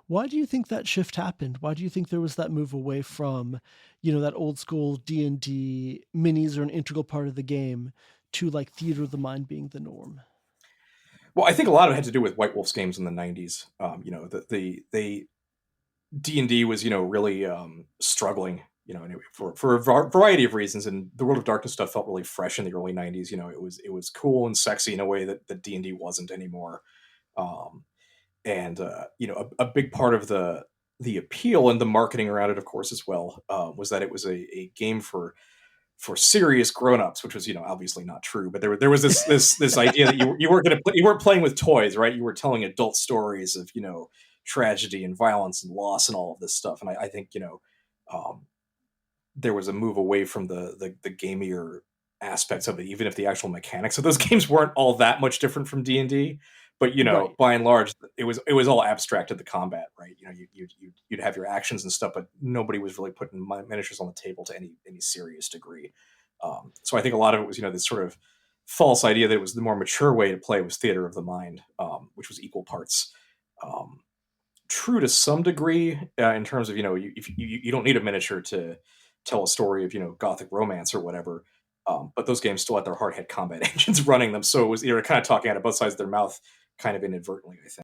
Why do you think that shift happened? Why do you think there was that move away from, that old school D&D minis are an integral part of the game to like theater of the mind being the norm? Well, I think a lot of it had to do with White Wolf's games in the '90s. The D&D was really struggling, anyway, for a variety of reasons, and the World of Darkness stuff felt really fresh in the early '90s. It was cool and sexy in a way that the D&D wasn't anymore. Um, and a big part of the appeal and the marketing around it, of course, as well, was that it was a game for serious grown-ups, which was obviously not true. But there was this idea that you weren't playing with toys, right? You were telling adult stories of tragedy and violence and loss and all of this stuff. And I think um, there was a move away from the gamier aspects of it, even if the actual mechanics of those games weren't all that much different from D&D. But Right. by and large, it was all abstracted, the combat, right? You'd have your actions and stuff, but nobody was really putting miniatures on the table to any serious degree. So I think a lot of it was this sort of false idea that it was the more mature way to play was theater of the mind, which was equal parts um, true to some degree, in terms of if you don't need a miniature to tell a story of gothic romance or whatever. But those games still had their hard head combat engines running them, so it was, kind of talking out of both sides of their mouth, kind of inadvertently, I think.